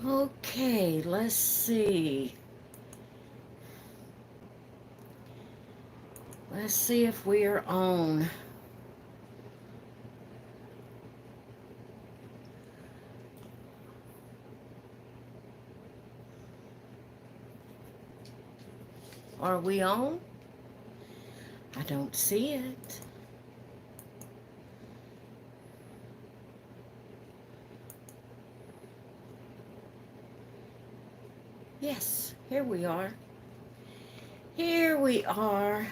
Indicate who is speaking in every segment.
Speaker 1: Okay, let's see. Let's see if we are on. Are we on? I don't see it. Yes, here we are. Here we are.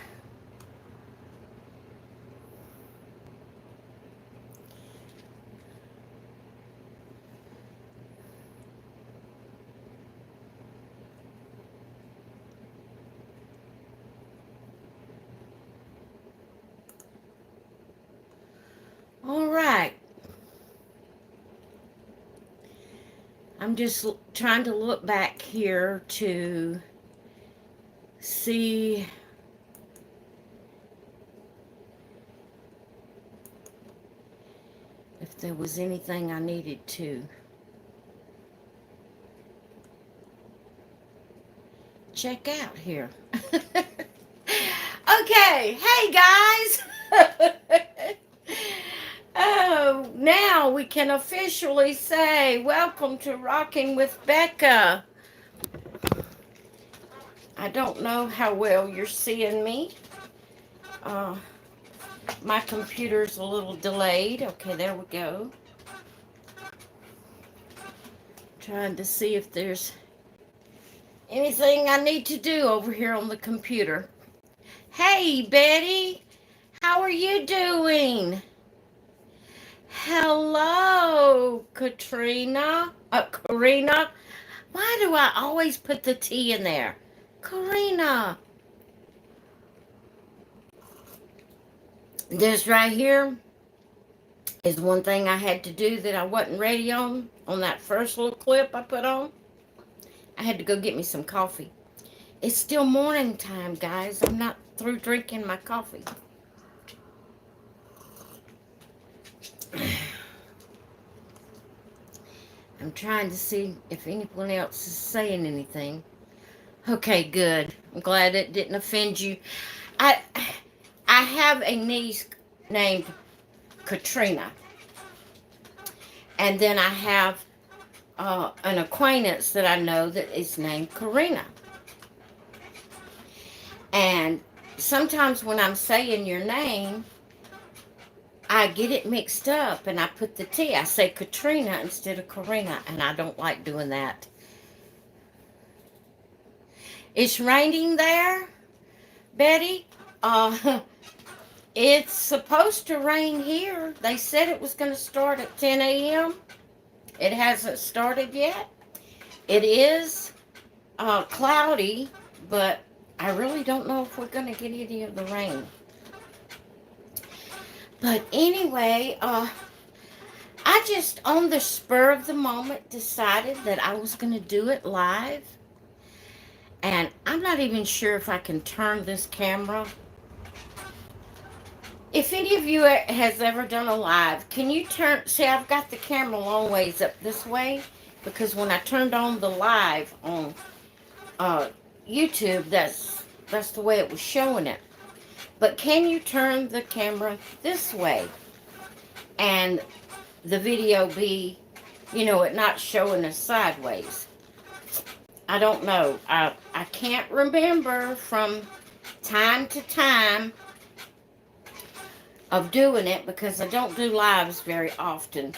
Speaker 1: All right. I'm just trying to look back here to see if there was anything I needed to check out here. Okay, hey guys. Oh, now we can officially say welcome to Rocking with Becca. I don't know how well you're seeing me. Uh, my computer's a little delayed. Okay, there we go. Trying to see if there's anything I need to do over here on the computer. Hey, Betty, how are you doing? Hello, Katrina. Karina. Why do I always put the T in there? Karina. This right here is one thing I had to do that I wasn't ready on that first little clip I put on. I had to go get me some coffee. It's still morning time, guys. I'm not through drinking my coffee. I'm trying to see if anyone else is saying anything. Okay, good. I'm glad it didn't offend you. I I have a niece named Katrina, and then I have an acquaintance that I know that is named Karina. And sometimes when I'm saying your name, I get it mixed up and I put the T. I say Katrina instead of Karina, and I don't like doing that. It's raining there, Betty. Uh, it's supposed to rain here. They said it was going to start at 10 a.m. It hasn't started yet. It is cloudy, but I really don't know if we're going to get any of the rain. But anyway, I just on the spur of the moment decided that I was going to do it live. And I'm not even sure if I can turn this camera. If any of you has ever done a live, can you turn, see I've got the camera a long ways up this way because when I turned on the live on uh, YouTube, that's the way it was showing it. But can you turn the camera this way and the video be, it not showing us sideways? I don't know. I can't remember from time to time of doing it because I don't do lives very often.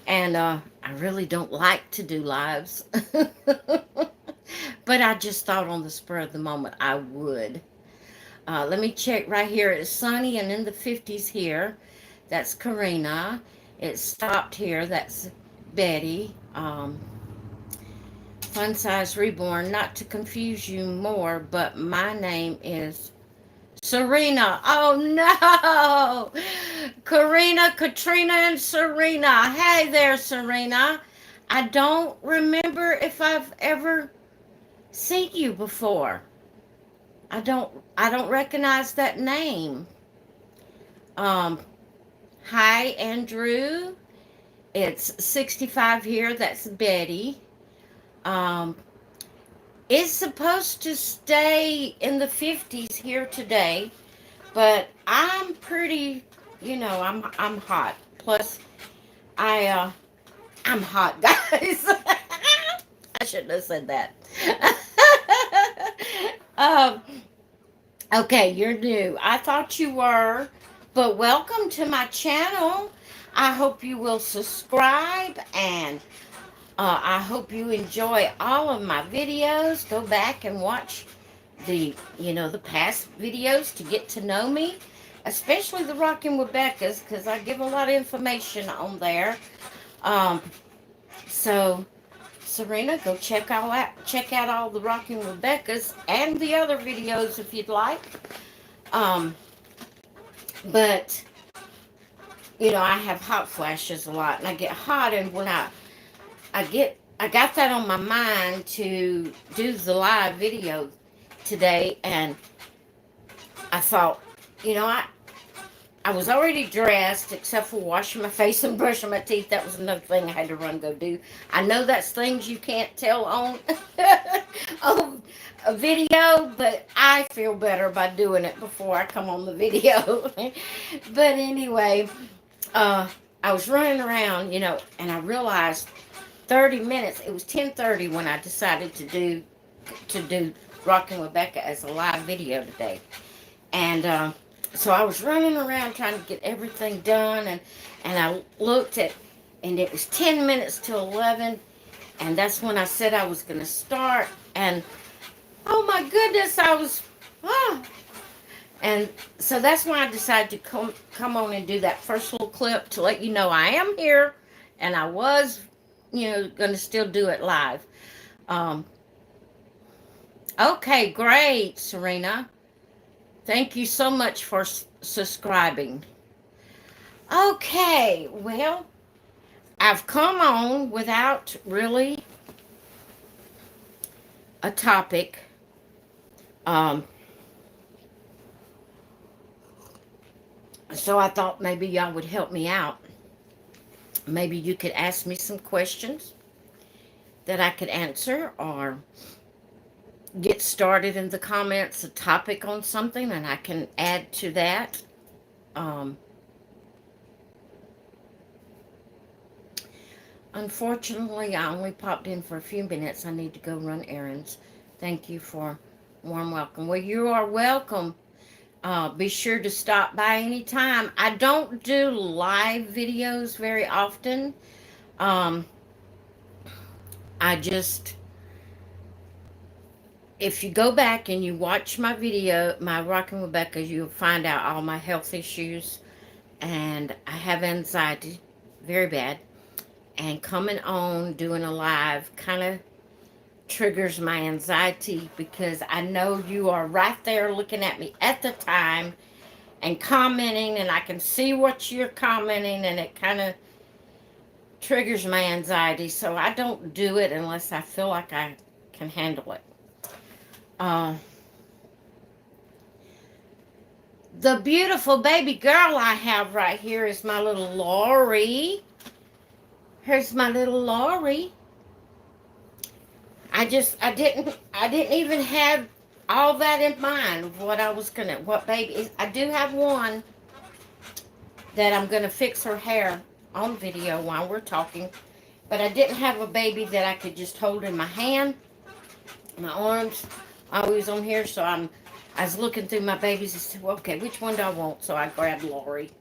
Speaker 1: And I really don't like to do lives. But I just thought on the spur of the moment I would. Let me check right here. It's sunny and in the 50s here. That's Karina. It stopped here. That's Betty. Fun Size Reborn. Not to confuse you more, but my name is Serena. Oh no! Karina, Katrina, and Serena. Hey there, Serena. I don't remember if I've ever seen you before. I don't recognize that name. Um, Hi, Andrew. It's 65 here. That's Betty. Um, it's supposed to stay in the 50s here today, but I'm pretty, I'm hot. Plus, I'm hot, guys. I shouldn't have said that. um, okay, you're new. I thought you were, but welcome to my channel. I hope you will subscribe, and I hope you enjoy all of my videos. Go back and watch the past videos to get to know me, especially the Rockin' with Becca's, because I give a lot of information on there. Um, so Serena, go check out all the Rockin' with Becca's and the other videos if you'd like. Um, but I have hot flashes a lot, and I get hot, and when I got that on my mind to do the live video today, and I thought, I was already dressed except for washing my face and brushing my teeth. That was another thing I had to run go do. I know that's things you can't tell on on a video, but I feel better by doing it before I come on the video. But anyway, I was running around, and I realized 30 minutes. It was 10:30 when I decided to do Rocking with Becca as a live video today, and so I was running around trying to get everything done, and I looked at, and it was 10 minutes to 11, and that's when I said I was going to start, and oh my goodness, ah. And so that's why I decided to come on and do that first little clip to let you know I am here, and I was, going to still do it live. Um, okay, great, Serena. Thank you so much for subscribing. Okay, well, I've come on without really a topic. So I thought maybe y'all would help me out. Maybe you could ask me some questions that I could answer, or get started in the comments a topic on something and I can add to that. Unfortunately, I only popped in for a few minutes. I need to go run errands. Thank you for warm welcome. Well, you are welcome. Be sure to stop by anytime. I don't do live videos very often. I just, if you go back and you watch my video, my Rockin' with Becca, you'll find out all my health issues. And I have anxiety, very bad. And coming on, doing a live, kind of triggers my anxiety, because I know you are right there looking at me at the time and commenting, and I can see what you're commenting, and it kind of triggers my anxiety. So I don't do it unless I feel like I can handle it. The beautiful baby girl I have right here is my little Lori. Here's my little Lori. I didn't even have all that in mind of what baby is. I do have one that I'm gonna fix her hair on video while we're talking, but I didn't have a baby that I could just hold in my hand. My arms always on here, so I was looking through my babies and said, well, okay, which one do I want? So I grabbed Lori.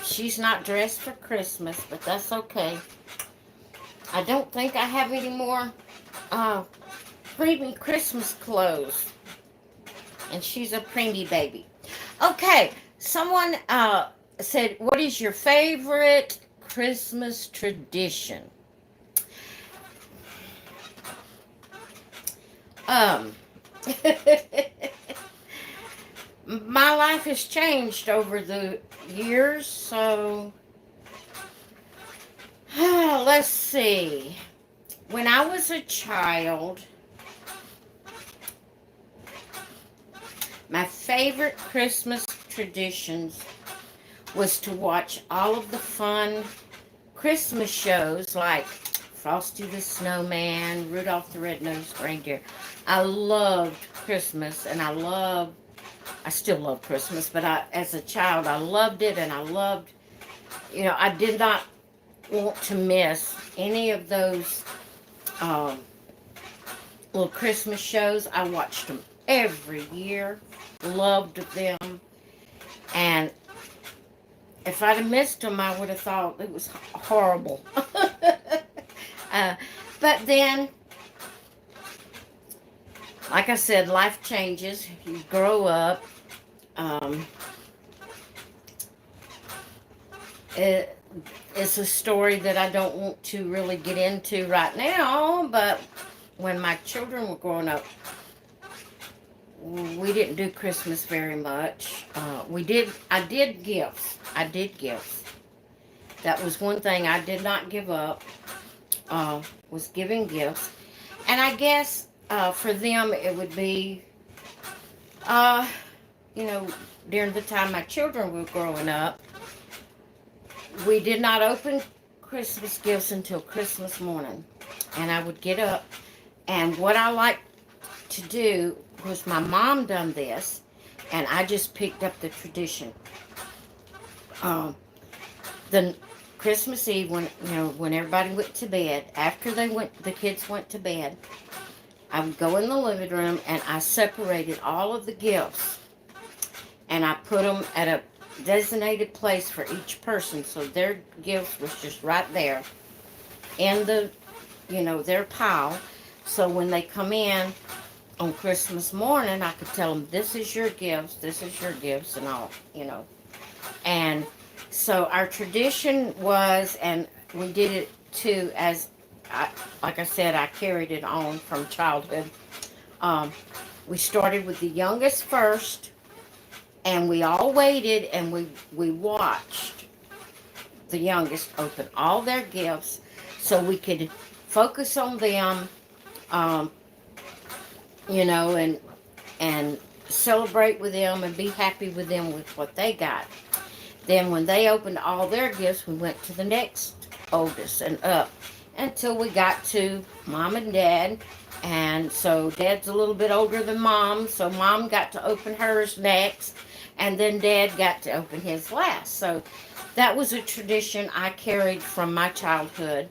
Speaker 1: She's not dressed for Christmas, but that's okay. I don't think I have any more preemie Christmas clothes. And she's a preemie baby. Okay, someone said, what is your favorite Christmas tradition? My life has changed over the years, so let's see. When I was a child, my favorite Christmas traditions was to watch all of the fun Christmas shows like Frosty the Snowman, Rudolph the Red-Nosed Reindeer. I loved Christmas, and I still love Christmas, but as a child, I loved it, and I loved, I did not want to miss any of those um, little Christmas shows. I watched them every year, loved them, and if I'd have missed them, I would have thought it was horrible. uh, but then, like I said, life changes. You grow up. Um, it's a story that I don't want to really get into right now, but when my children were growing up, we didn't do Christmas very much. I did gifts. That was one thing I did not give up, was giving gifts. And I guess for them it would be, during the time my children were growing up, we did not open Christmas gifts until Christmas morning. And I would get up, and what I liked to do was, my mom done this, and I just picked up the tradition. The Christmas Eve, when everybody went to bed, after the kids went to bed, I would go in the living room and I separated all of the gifts, and I put them at a designated place for each person, so their gift was just right there in their pile. So when they come in on Christmas morning, I could tell them, this is your gifts, and all, And so our tradition was, and we did it too, like I said, I carried it on from childhood. We started with the youngest first, and we all waited, and we watched the youngest open all their gifts so we could focus on them, and celebrate with them and be happy with them with what they got. Then when they opened all their gifts, we went to the next oldest and up until we got to Mom and Dad. And so Dad's a little bit older than Mom, so Mom got to open hers next, and then Dad got to open his last. So that was a tradition I carried from my childhood.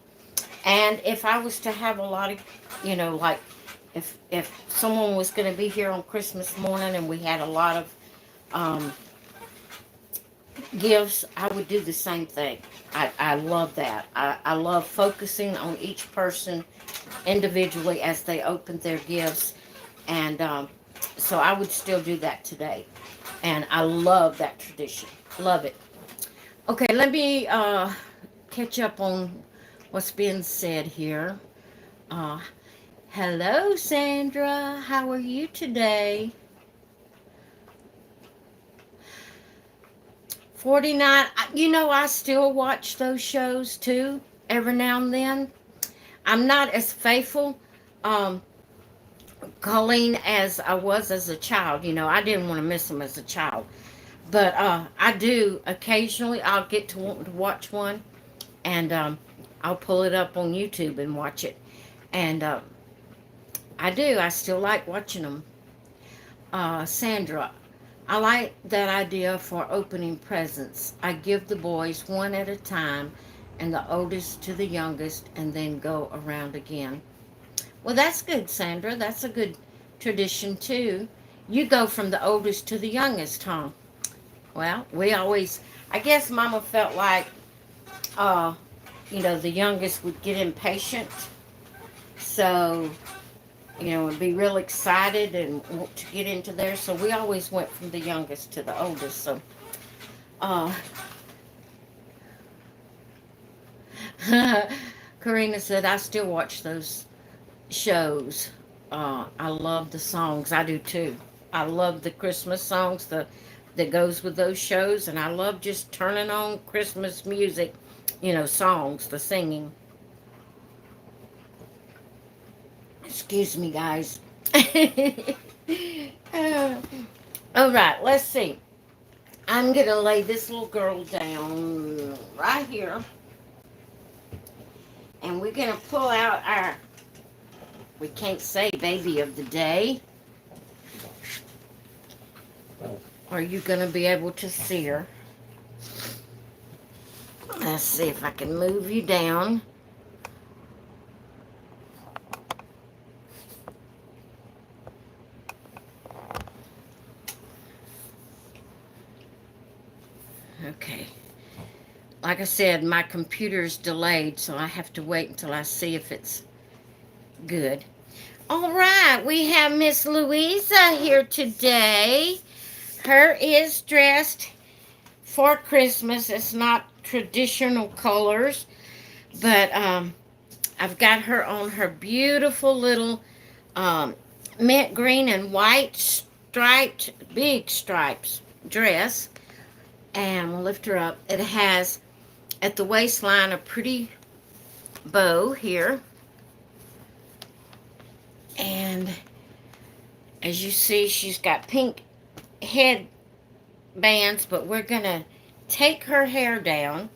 Speaker 1: And if I was to have a lot of, like if someone was going to be here on Christmas morning and we had a lot of gifts, I would do the same thing. I love that. I love focusing on each person individually as they open their gifts. And so I would still do that today. And I love that tradition. Love it. Okay, let me catch up on what's being said here. Hello, Sandra. How are you today? 49. I still watch those shows too, every now and then. I'm not as faithful, Colleen, as I was as a child. I didn't want to miss them as a child. But I do occasionally. I'll get to wanting to watch one, and I'll pull it up on YouTube and watch it. And I do. I still like watching them. Sandra, I like that idea for opening presents. I give the boys one at a time, and the oldest to the youngest, and then go around again. Well, that's good, Sandra. That's a good tradition, too. You go from the oldest to the youngest, huh? Well, I guess Mama felt like, the youngest would get impatient. So, and be real excited and want to get into there. So we always went from the youngest to the oldest. So, Karina said, I still watch those shows. I love the songs. I do too. I love the Christmas songs that goes with those shows. And I love just turning on Christmas music, songs, the singing. Excuse me, guys. All right, let's see. I'm going to lay this little girl down right here. And we're going to pull out our, we can't say baby of the day. Are you going to be able to see her? Let's see if I can move you down. Okay. Like I said, my computer's delayed, so I have to wait until I see if it's good. All right, we have Miss Louisa here today. Her is dressed for Christmas. It's not traditional colors, but I've got her on her beautiful little mint green and white striped, big stripes dress. And we'll lift her up. It has at the waistline a pretty bow here. And as you see, she's got pink head bands, but we're going to take her hair down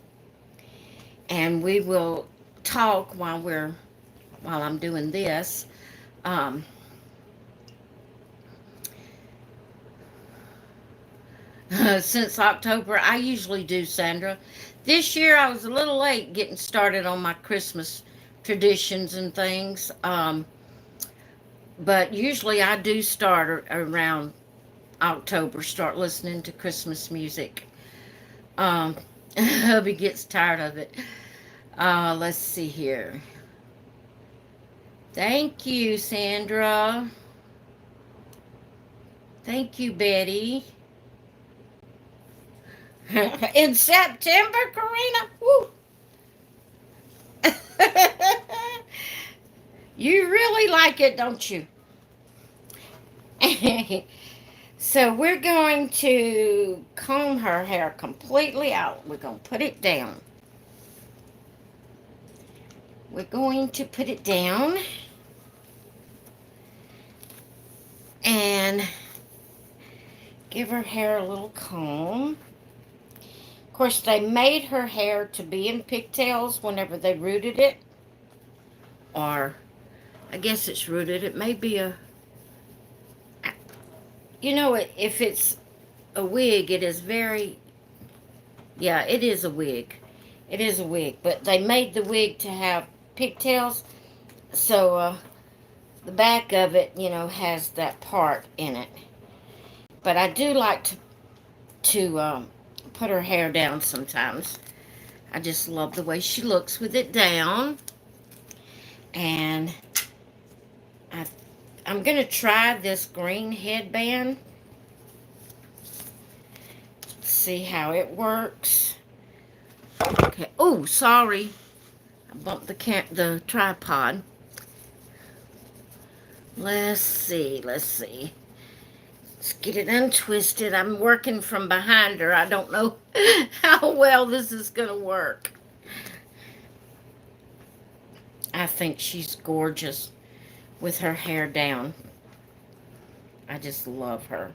Speaker 1: and we will talk while I'm doing this. Since October, I usually do, Sandra. This year I was a little late getting started on my Christmas traditions and things. But usually I do start around October, start listening to Christmas music. Hubby gets tired of it. Let's see here. Thank you, Sandra. Thank you, Betty. In September, Karina? Woo. You really like it, don't you? So we're going to comb her hair completely out. We're going to put it down. We're going to put it down. And give her hair a little comb. Of course, they made her hair to be in pigtails whenever they rooted it. Or, I guess it's rooted. It may be a... You know, if it's a wig, it is very... Yeah, it is a wig. It is a wig. But they made the wig to have pigtails. So, the back of it, you know, has that part in it. But I do like to put her hair down sometimes. I just love the way she looks with it down. And I'm going to try this green headband. See how it works. Okay. Oh, sorry. I bumped the tripod. Let's see. Let's get it untwisted. I'm working from behind her. I don't know how well this is going to work. I think she's gorgeous with her hair down. I just love her.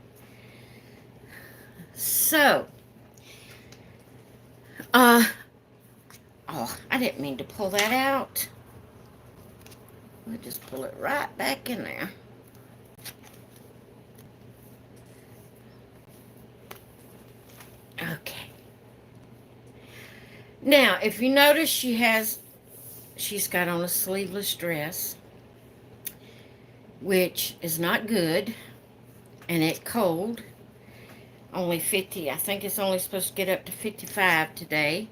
Speaker 1: So, oh, I didn't mean to pull that out. We'll just pull it right back in there. Okay. Now, if you notice, she's got on a sleeveless dress, which is not good, and it's cold. Only 50. I think it's only supposed to get up to 55 today.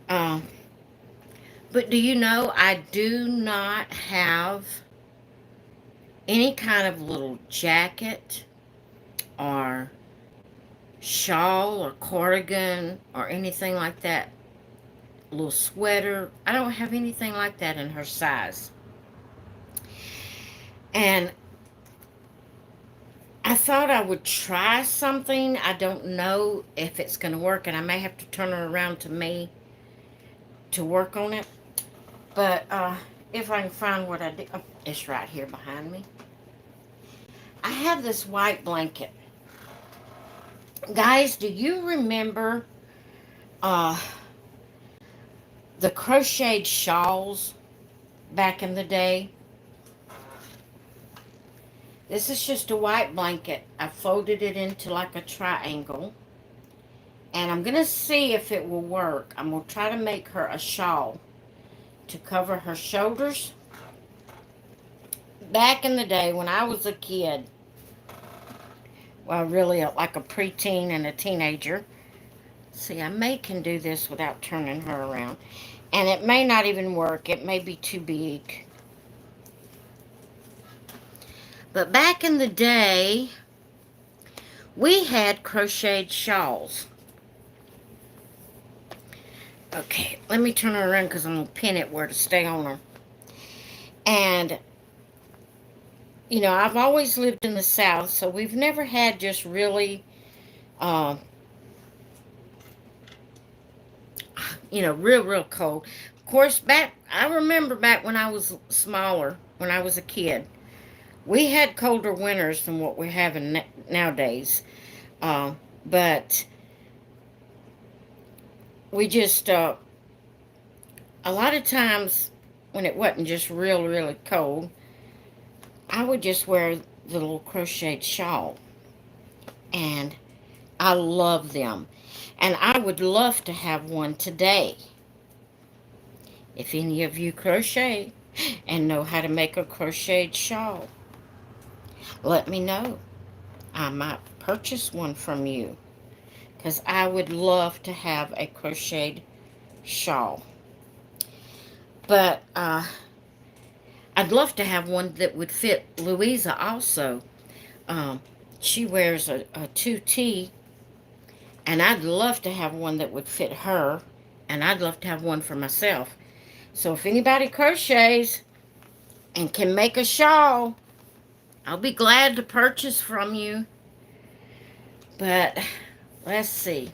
Speaker 1: But do you know, I do not have any kind of little jacket or shawl or cardigan or anything like that. A little sweater. I don't have anything like that in her size. And I thought I would try something. I don't know if it's going to work, and I may have to turn her around to me to work on it. But if I can find what I did, oh, it's right here behind me. I have this white blanket. Guys, do you remember the crocheted shawls back in the day. This is just a white blanket. I folded it into like a triangle. And I'm going to see if it will work. I'm going to try to make her a shawl to cover her shoulders. Back in the day when I was a kid, well, really like a preteen and a teenager. See, I can do this without turning her around. And it may not even work. It may be too big. But back in the day, we had crocheted shawls. Okay, let me turn her around because I'm going to pin it where to stay on her. And, you know, I've always lived in the South, so we've never had just really, uh, you know, real cold. Of course, I remember back when I was smaller, when I was a kid, we had colder winters than what we're having nowadays. But we just, a lot of times when it wasn't just really cold, I would just wear the little crocheted shawl. And I love them. And I would love to have one today. If any of you crochet and know how to make a crocheted shawl, let me know. I might purchase one from you. Because I would love to have a crocheted shawl. But I'd love to have one that would fit Louisa also. She wears a 2T, and I'd love to have one that would fit her, and I'd love to have one for myself. So if anybody crochets and can make a shawl, I'll be glad to purchase from you. But let's see.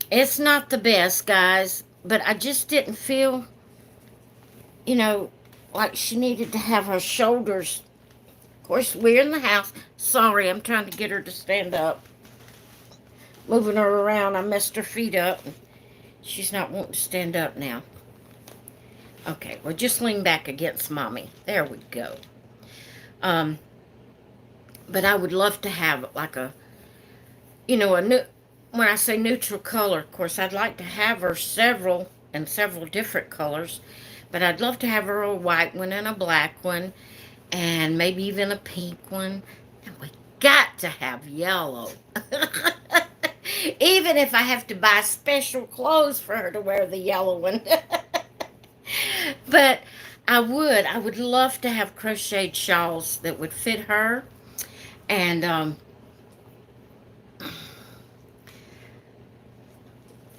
Speaker 1: It's not the best, guys, but I just didn't feel, you know, like she needed to have her shoulders. Of course, we're in the house. Sorry, I'm trying to get her to stand up. Moving her around, I messed her feet up. She's not wanting to stand up now. Okay, well, just lean back against Mommy. There we go. But I would love to have like a, you know, when I say neutral color, of course, I'd like to have her several different colors. But I'd love to have her a white one and a black one, and maybe even a pink one. And we got to have yellow. Even if I have to buy special clothes for her to wear the yellow one. But I would love to have crocheted shawls that would fit her. And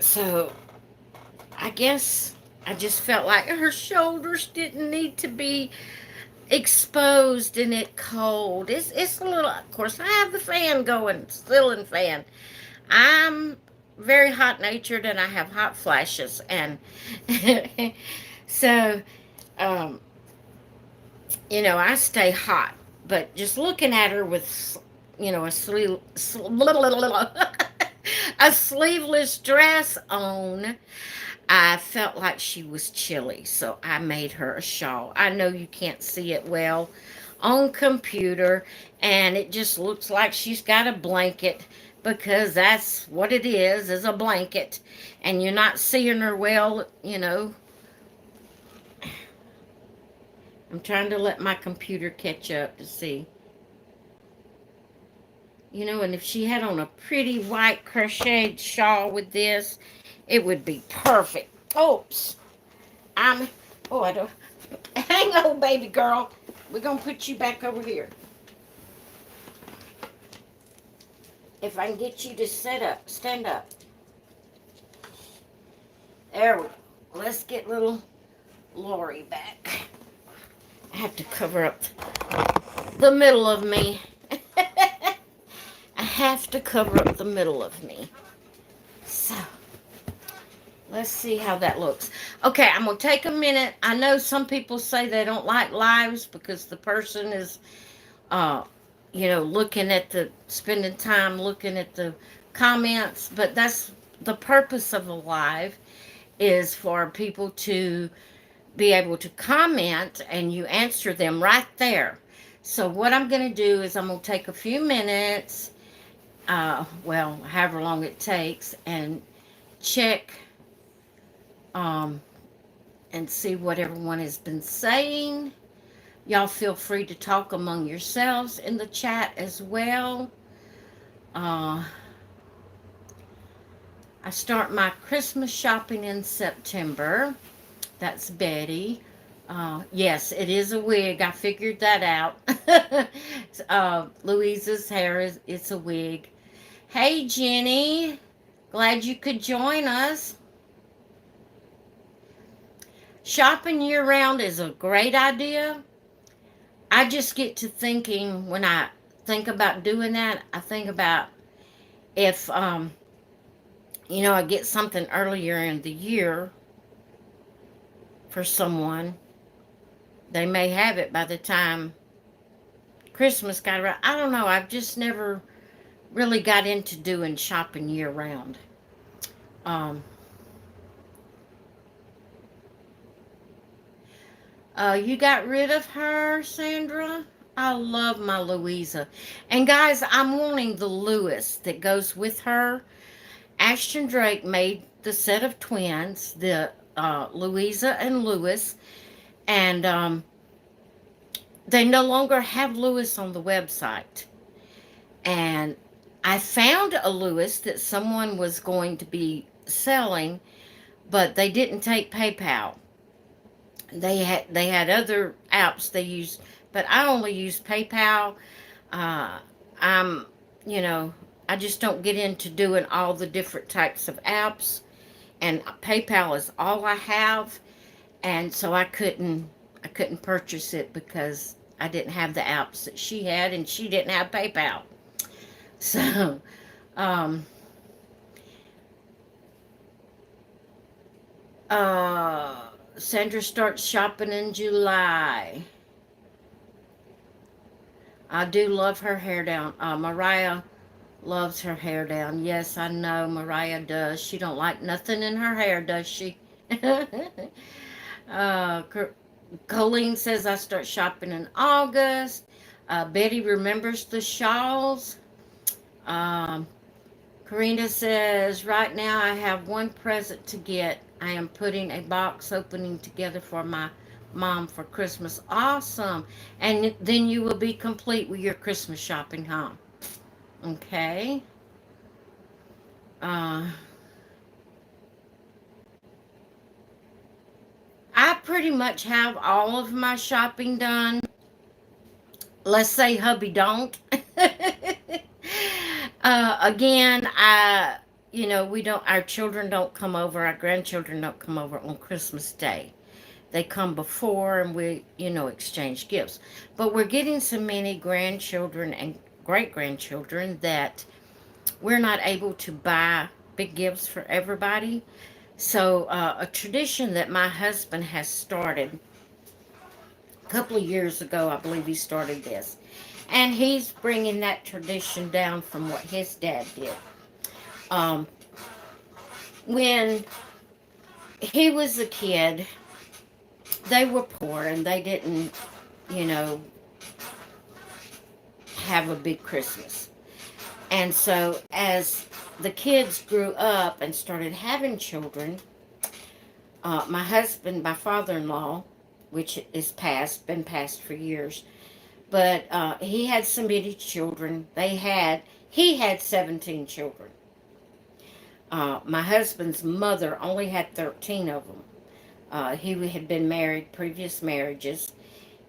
Speaker 1: so I guess I just felt like her shoulders didn't need to be exposed and it cold. It's a little, of course, I have the fan going, ceiling fan. I'm very hot natured and I have hot flashes, and so you know, I stay hot. But just looking at her with, you know, a a sleeveless dress on, I felt like she was chilly, so I made her a shawl. I know you can't see it well on computer, and it just looks like she's got a blanket, because that's what it is a blanket, and you're not seeing her well, you know. I'm trying to let my computer catch up to see. You know, and if she had on a pretty white crocheted shawl with this, it would be perfect. Oops. I don't, hang on, baby girl. We're going to put you back over here. If I can get you to stand up. There we go. Let's get little Lori back. I have to cover up the middle of me. I have to cover up the middle of me. So, let's see how that looks. Okay, I'm going to take a minute. I know some people say they don't like lives because the person is, you know, spending time looking at the comments. But that's the purpose of a live, is for people to be able to comment and you answer them right there. So what I'm going to do is I'm going to take a few minutes, well, however long it takes, and check um, and see what everyone has been saying. Y'all feel free to talk among yourselves in the chat as well. Uh, I start my Christmas shopping in September. That's Betty. Yes, it is a wig. I figured that out. Louisa's hair is it's a wig. Hey Jenny, glad you could join us. Shopping year round is a great idea. I just get to thinking when I think about doing that, I think about if I get something earlier in the year for someone, they may have it by the time Christmas got around. I don't know. I've just never really got into doing shopping year round. Um, you got rid of her, Sandra? I love my Louisa. And guys, I'm wanting the Lewis that goes with her. Ashton Drake made the set of twins, the Louisa and Lewis, and they no longer have Lewis on the website. And I found a Lewis that someone was going to be selling, but they didn't take PayPal. They had other apps they used, but I only use PayPal. Uh, I'm you know I just don't get into doing all the different types of apps, and PayPal is all I have, and so I couldn't purchase it because I didn't have the apps that she had, and she didn't have PayPal. So, um, uh, Sandra starts shopping in July. I do love her hair down. Mariah loves her hair down. Yes, I know Mariah does. She don't like nothing in her hair, does she? uh, Colleen says I start shopping in August. Betty remembers the shawls. Um, Karina says, right now I have one present to get. I am putting a box opening together for my mom for Christmas. Awesome. And then you will be complete with your Christmas shopping, huh? Okay. Uh, I pretty much have all of my shopping done. Let's say hubby don't. Again, we don't, our children don't come over, our grandchildren don't come over on Christmas Day. They come before and we, exchange gifts. But we're getting so many grandchildren and great grandchildren that we're not able to buy big gifts for everybody. So, a tradition that my husband has started a couple of years ago, I believe he started this. And he's bringing that tradition down from what his dad did. Um, when he was a kid, they were poor and they didn't, you know, have a big Christmas. And so as the kids grew up and started having children, my husband, my father-in-law, which is been passed for years, but he had so many children. He had 17 children. My husband's mother only had 13 of them. He had been married, previous marriages,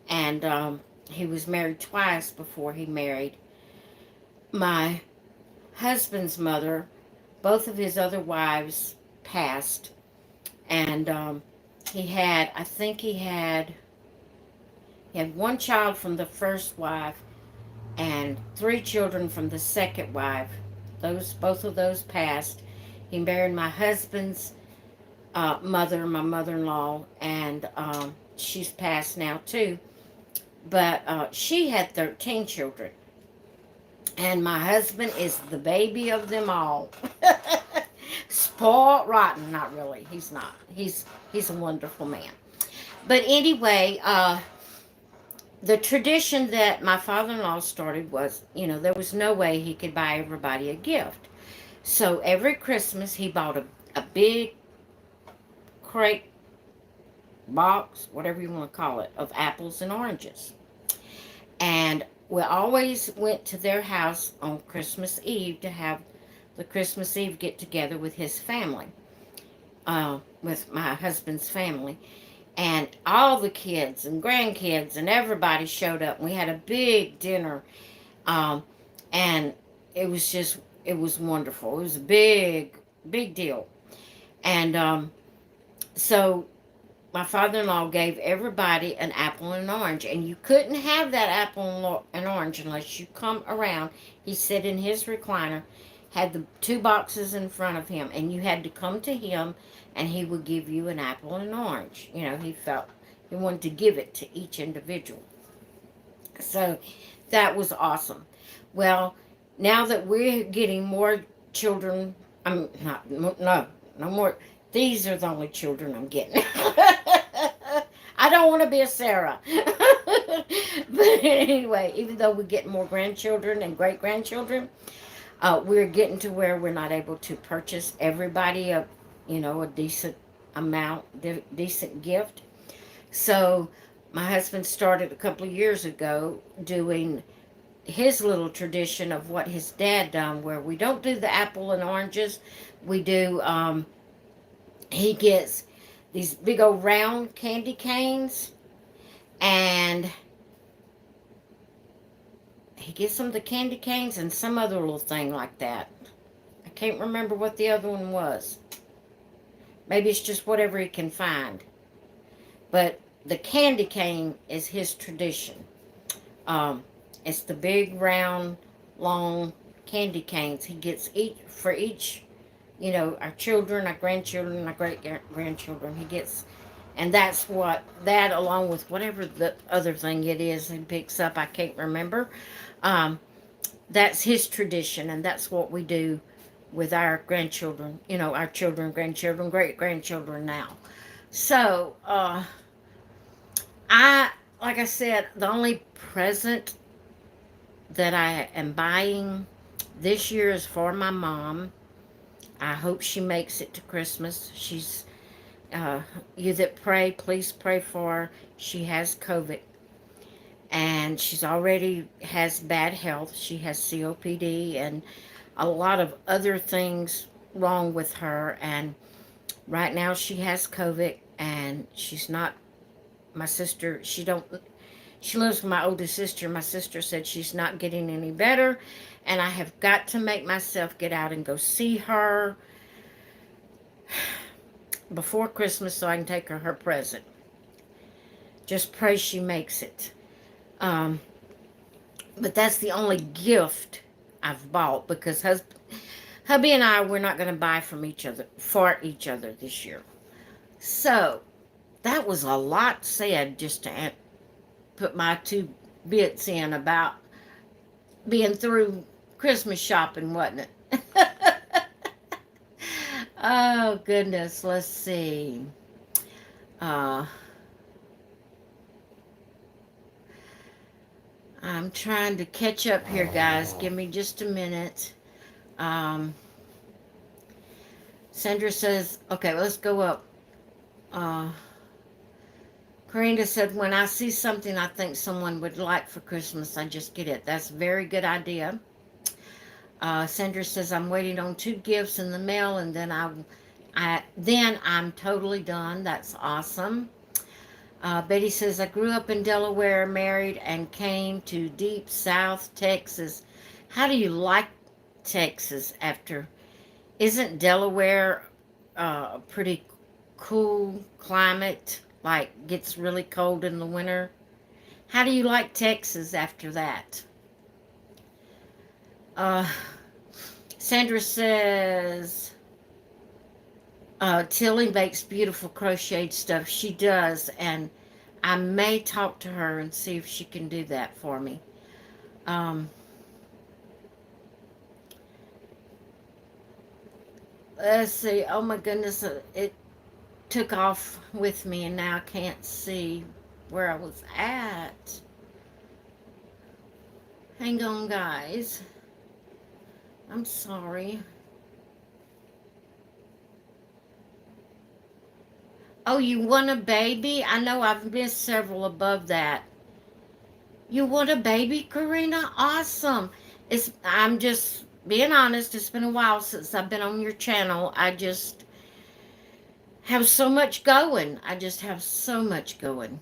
Speaker 1: and he was married twice before he married my husband's mother. Both of his other wives passed, and I think he had one child from the first wife and 3 children from the second wife. Both of those passed. He married my husband's mother, my mother-in-law, and she's passed now too. But she had 13 children. And my husband is the baby of them all. Spoiled rotten. Not really. He's not. He's a wonderful man. But anyway, the tradition that my father-in-law started was, there was no way he could buy everybody a gift. So every Christmas he bought a big crate, box, whatever you want to call it, of apples and oranges. And we always went to their house on Christmas Eve to have the Christmas Eve get together with his family, with my husband's family. And all the kids and grandkids and everybody showed up. We had a big dinner, um, and it was wonderful. It was a big deal. And so my father-in-law gave everybody an apple and an orange, and you couldn't have that apple and orange unless you come around. He sat in his recliner, had the two boxes in front of him, and you had to come to him, and he would give you an apple and an orange. He felt he wanted to give it to each individual. So that was awesome. Well, now that we're getting more children, I'm not, no more. These are the only children I'm getting. I don't want to be a Sarah. But anyway, even though we're getting more grandchildren and great grandchildren, we're getting to where we're not able to purchase everybody a decent amount, decent gift. So my husband started a couple of years ago doing his little tradition of what his dad done, where we don't do the apple and oranges. We do, he gets these big old round candy canes, and he gets some of the candy canes and some other little thing like that. I can't remember what the other one was. Maybe it's just whatever he can find. But the candy cane is his tradition. Um, it's the big, round, long candy canes. He gets each for each, our children, our grandchildren, our great-grandchildren. He gets, and that's that along with whatever the other thing it is he picks up, I can't remember. Um, that's his tradition, and that's what we do with our grandchildren, our children, grandchildren, great-grandchildren now. So, like I said, the only present that I am buying this year is for my mom. I hope she makes it to Christmas. You that pray, please pray for her. She has COVID, and she's already has bad health. She has COPD and a lot of other things wrong with her. And right now she has COVID, and she's not, my sister, she lives with my oldest sister. My sister said she's not getting any better, and I have got to make myself get out and go see her before Christmas so I can take her present. Just pray she makes it. But that's the only gift I've bought, because hubby and I, we're not going to buy for each other this year. So that was a lot said just to put my 2 bits in about being through Christmas shopping, wasn't it? Oh, goodness. Let's see. I'm trying to catch up here, guys. Give me just a minute. Sandra says, okay, let's go up. Corinda said, when I see something I think someone would like for Christmas, I just get it. That's a very good idea. Sandra says, I'm waiting on 2 gifts in the mail, and then I'm totally done. That's awesome. Betty says, I grew up in Delaware, married, and came to deep South Texas. How do you like Texas after? Isn't Delaware a pretty cool climate? Like, gets really cold in the winter. How do you like Texas after that? Sandra says, Tilly makes beautiful crocheted stuff. She does, and I may talk to her and see if she can do that for me. Let's see. Oh my goodness, took off with me, and now I can't see where I was at. Hang on, guys. I'm sorry. Oh, you want a baby? I know I've missed several above that. You want a baby, Karina? Awesome. I'm just being honest, it's been a while since I've been on your channel. I just have so much going. I just have so much going.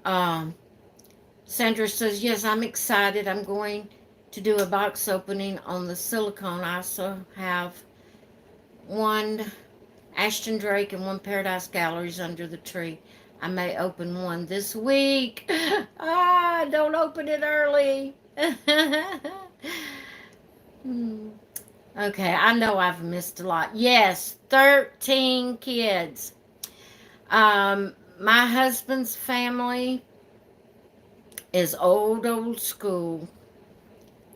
Speaker 1: Um, Sandra says, yes, I'm excited. I'm going to do a box opening on the silicone. I also have one Ashton Drake and one Paradise Galleries under the tree. I may open one this week. Don't open it early. Okay, I know I've missed a lot. Yes, 13 kids. My husband's family is old school,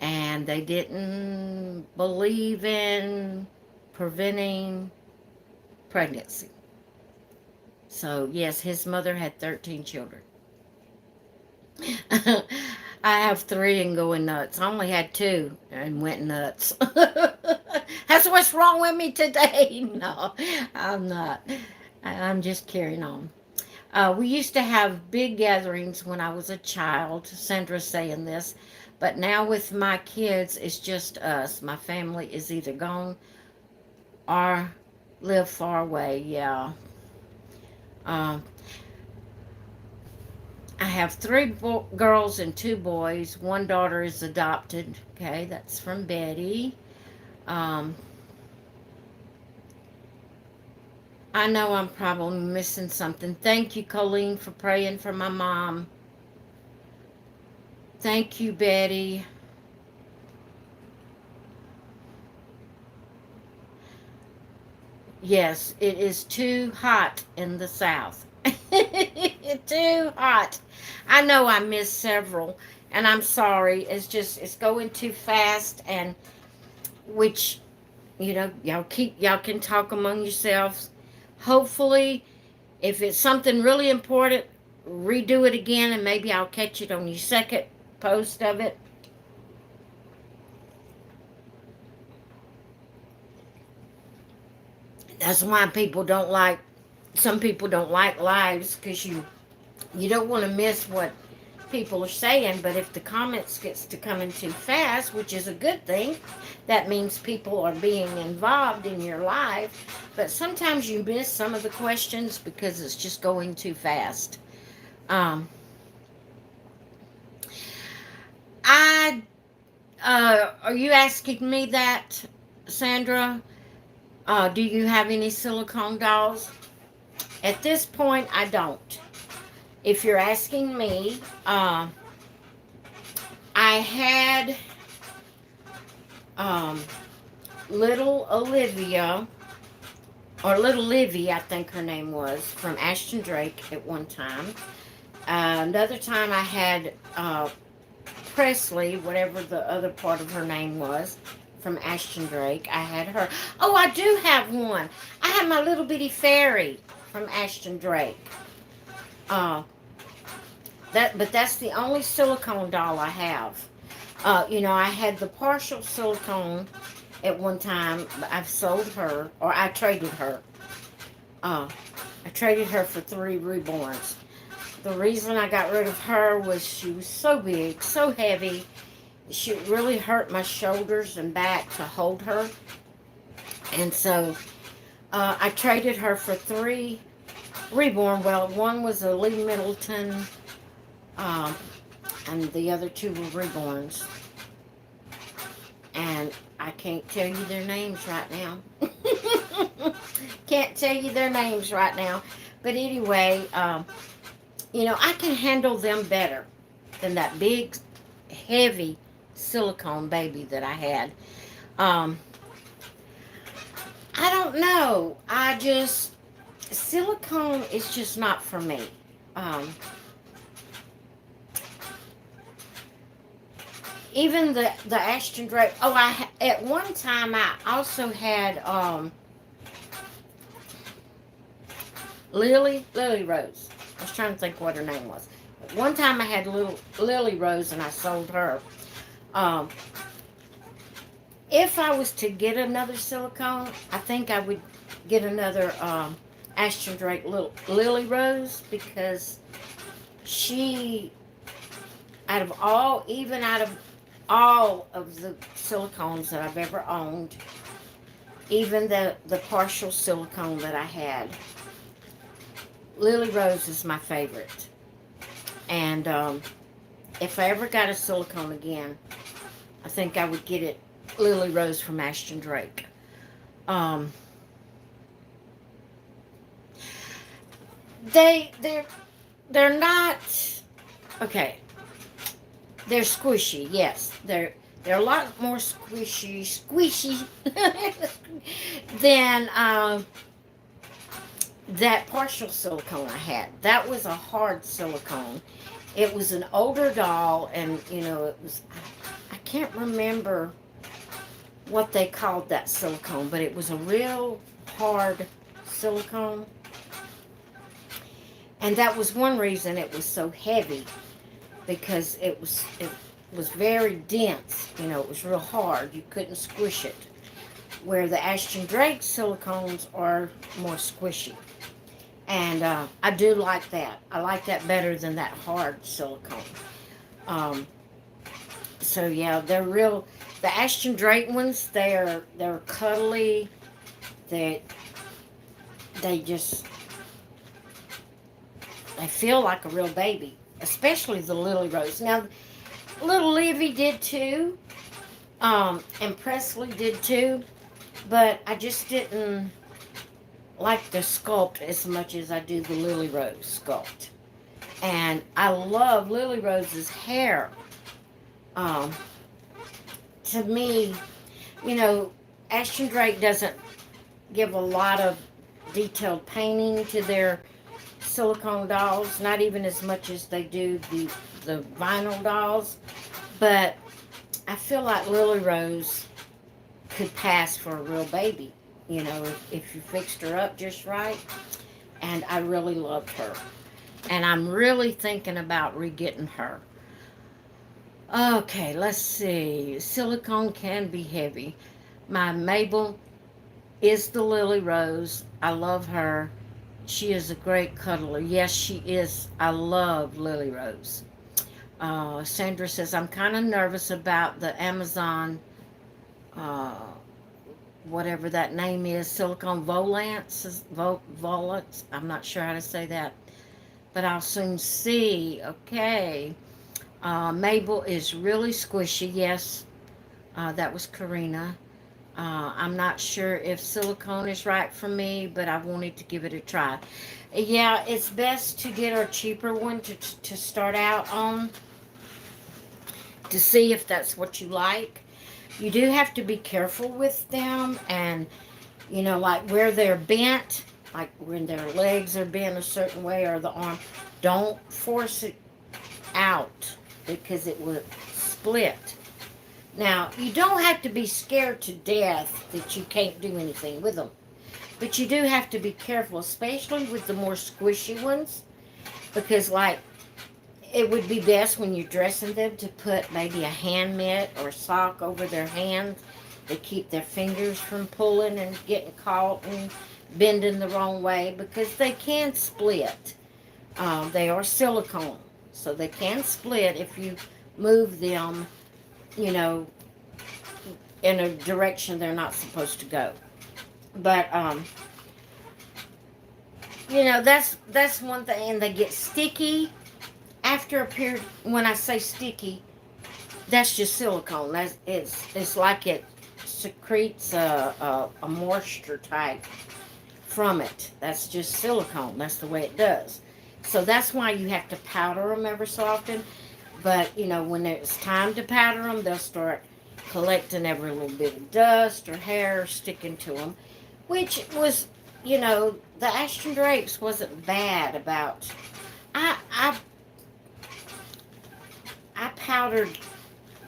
Speaker 1: and they didn't believe in preventing pregnancy. So, yes, his mother had 13 children. I have 3 and going nuts. I only had 2 and went nuts. That's what's wrong with me today. No, I'm not. I'm just carrying on. We used to have big gatherings when I was a child. Sandra's saying this. But now with my kids, it's just us. My family is either gone or live far away. Yeah. Um, I have 3 girls and 2 boys. One daughter is adopted. Okay, that's from Betty. Um, I know I'm probably missing something. Thank you, Colleen, for praying for my mom. Thank you, Betty. Yes, it is too hot in the South. Too hot. I know I missed several, and I'm sorry. It's going too fast, and which, y'all can talk among yourselves. Hopefully, if it's something really important, redo it again, and maybe I'll catch it on your second post of it. That's why some people don't like lives, because you don't want to miss what people are saying. But if the comments gets to coming too fast, which is a good thing, that means people are being involved in your life. But sometimes you miss some of the questions because it's just going too fast. um I are you asking me that, Sandra? Do you have any silicone dolls? At this point, I don't. If you're asking me, I had um, little Olivia, or Little Livy, I think her name was, from Ashton Drake at one time. Another time I had Presley, whatever the other part of her name was, from Ashton Drake. I had her. Oh, I do have one. I have my little bitty fairy from Ashton Drake. Uh, but that's the only silicone doll I have. I had the partial silicone at one time. I've sold her, or I traded her. I traded her for 3 reborns. The reason I got rid of her was she was so big, so heavy. She really hurt my shoulders and back to hold her. And so I traded her for 3 reborn. Well, one was a Lee Middleton, and the other 2 were reborns. And I can't tell you their names right now. Can't tell you their names right now. But anyway, I can handle them better than that big, heavy silicone baby that I had. I don't know. Silicone is just not for me. Even the Ashton Drake. Oh, at one time I also had Lily Rose. I was trying to think what her name was. One time I had little Lily Rose and I sold her. Um, if I was to get another silicone, I think I would get another Ashton Drake little Lily Rose, because she, out of all, even out of all of the silicones that I've ever owned, even the partial silicone that I had, Lily Rose is my favorite. And if I ever got a silicone again, I think I would get it Lily Rose from Ashton Drake. Um, they're not okay. They're squishy, yes. They're a lot more squishy than that partial silicone I had. That was a hard silicone. It was an older doll, and it was, I can't remember what they called that silicone, but it was a real hard silicone. And that was one reason it was so heavy, because it was very dense. It was real hard. You couldn't squish it. Where the Ashton Drake silicones are more squishy. And I do like that. I like that better than that hard silicone. Um, so yeah, they're real. The Ashton Drake ones, they're cuddly. They just, they feel like a real baby, especially the Lily Rose. Now, little Livy did too, and Presley did too, but I just didn't like the sculpt as much as I do the Lily Rose sculpt. And I love Lily Rose's hair. Um, to me, Ashton Drake doesn't give a lot of detailed painting to their silicone dolls, not even as much as they do the vinyl dolls. But I feel like Lily Rose could pass for a real baby, if you fixed her up just right. And I really loved her. And I'm really thinking about re-getting her. Okay, let's see. Silicone can be heavy. My Mabel is the Lily Rose. I love her. She is a great cuddler. Yes, she is. I love Lily Rose. Sandra says, I'm kind of nervous about the Amazon, uh, whatever that name is, Silicone Volants. I'm not sure how to say that, but I'll soon see. Okay. Mabel is really squishy. Yes, that was Karina. I'm not sure if silicone is right for me, but I wanted to give it a try. Yeah, it's best to get a cheaper one to start out on, to see if that's what you like. You do have to be careful with them, and like where they're bent, like when their legs are bent a certain way, or the arm, don't force it out, because it will split. Now, you don't have to be scared to death that you can't do anything with them. But you do have to be careful, especially with the more squishy ones. Because, like, it would be best when you're dressing them to put maybe a hand mitt or sock over their hands to keep their fingers from pulling and getting caught and bending the wrong way. Because they can split. They are silicone. So they can split if you move them, in a direction they're not supposed to go. But that's one thing. And they get sticky after a period. When I say sticky, that's just silicone. It's like it secretes a moisture type from it. That's just silicone. That's the way it does. So that's why you have to powder them ever so often. But, when it's time to powder them, they'll start collecting every little bit of dust or hair sticking to them. Which was, the Ashton Drakes wasn't bad about. I powdered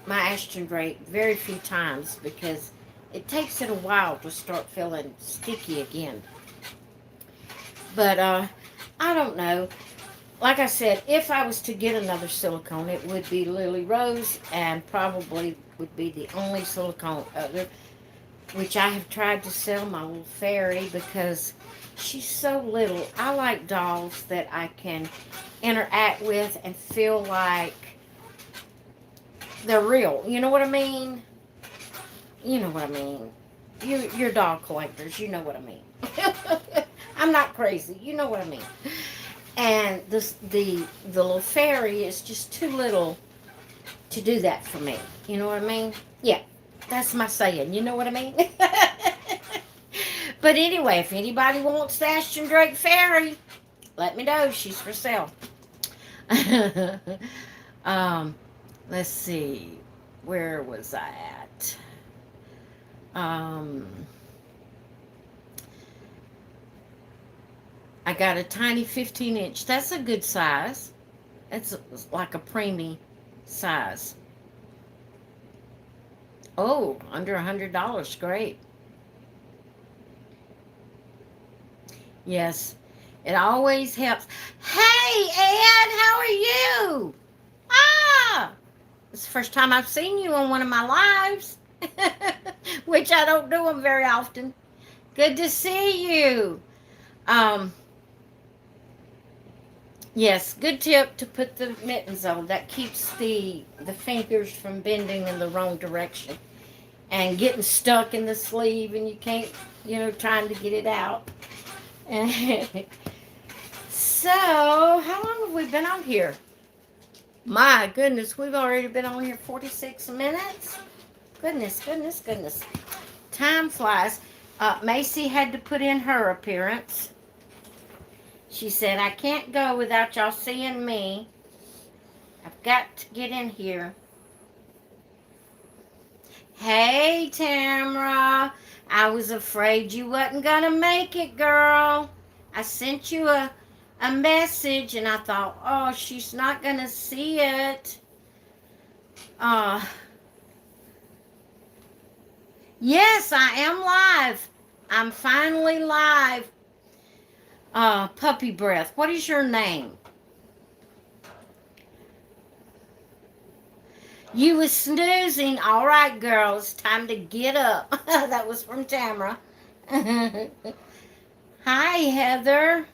Speaker 1: my Ashton Drake very few times, because it takes it a while to start feeling sticky again. But I don't know. Like I said, if I was to get another silicone, it would be Lily Rose, and probably would be the only silicone other, which I have tried to sell my little fairy because she's so little. I like dolls that I can interact with and feel like they're real. You know what I mean? You know what I mean. You're doll collectors. You know what I mean. I'm not crazy. You know what I mean. And the little fairy is just too little to do that for me. You know what I mean? Yeah, that's my saying. You know what I mean? But anyway, if anybody wants the Ashton Drake fairy, let me know. She's for sale. um, let's see. Where was I at? Um, I got a tiny 15-inch. That's a good size. It's like a preemie size. Oh, under $100. Great. Yes, it always helps. Hey, Ed, how are you? Ah, it's the first time I've seen you on one of my lives, which I don't do them very often. Good to see you. Um, yes, good tip to put the mittens on. That keeps the fingers from bending in the wrong direction and getting stuck in the sleeve, and you can't, trying to get it out. So, how long have we been on here? My goodness, we've already been on here 46 minutes. Goodness, goodness, goodness. Time flies. Macy had to put in her appearance. She said, I can't go without y'all seeing me. I've got to get in here. Hey, Tamara. I was afraid you wasn't going to make it, girl. I sent you a message, and I thought, oh, she's not going to see it. Yes, I am live. I'm finally live. Puppy Breath, what is your name? You was snoozing. All right, girl, it's time to get up. That was from Tamara. Hi, Heather.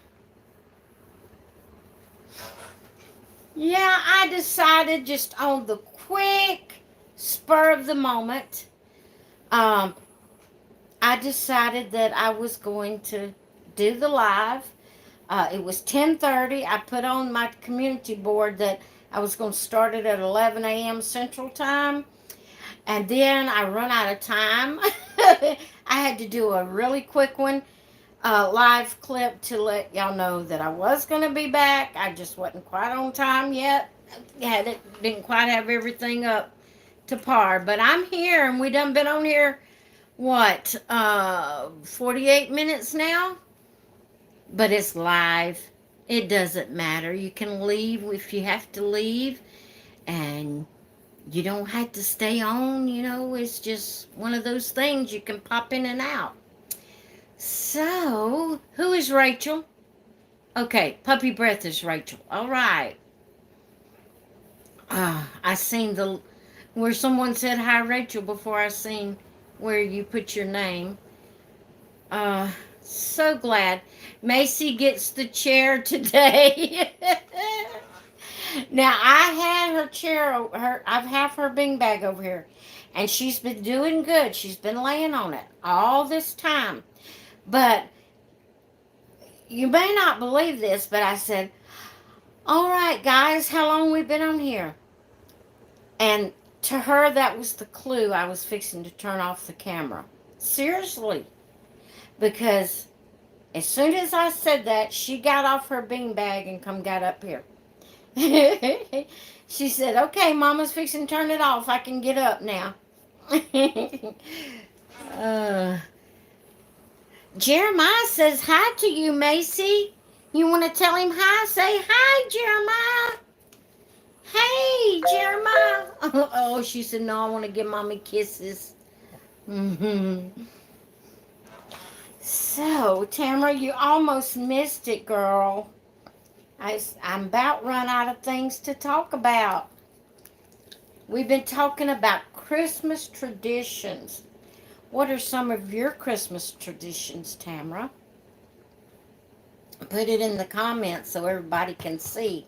Speaker 1: Yeah, I decided just on the quick spur of the moment, I decided that I was going to do the live. It was 10:30. I put on my community board that I was going to start it at 11 a.m. Central Time. And then I run out of time. I had to do a really quick one, live clip to let y'all know that I was going to be back. I just wasn't quite on time yet. Didn't quite have everything up to par. But I'm here, and we done been on here, 48 minutes now? But it's live. It doesn't matter. You can leave if you have to leave, and you don't have to stay on. It's just one of those things you can pop in and out. So, who is Rachel? Okay, Puppy Breath is Rachel. All right. I seen where someone said hi, Rachel, before I seen where you put your name. So glad. Macy gets the chair today. Now, I had her chair, I've had her beanbag over here, and she's been doing good. She's been laying on it all this time. But you may not believe this, but I said, all right, guys, how long we been on here? And to her, that was the clue I was fixing to turn off the camera. Seriously. Because as soon as I said that, she got off her beanbag and got up here. She said, okay, Mama's fixing to turn it off. I can get up now. Jeremiah says hi to you, Macy. You want to tell him hi? Say hi, Jeremiah. Hey, Jeremiah. Oh, she said, no, I want to give Mommy kisses. So, Tamara, you almost missed it, girl. I'm about run out of things to talk about. We've been talking about Christmas traditions. What are some of your Christmas traditions, Tamara? Put it in the comments so everybody can see.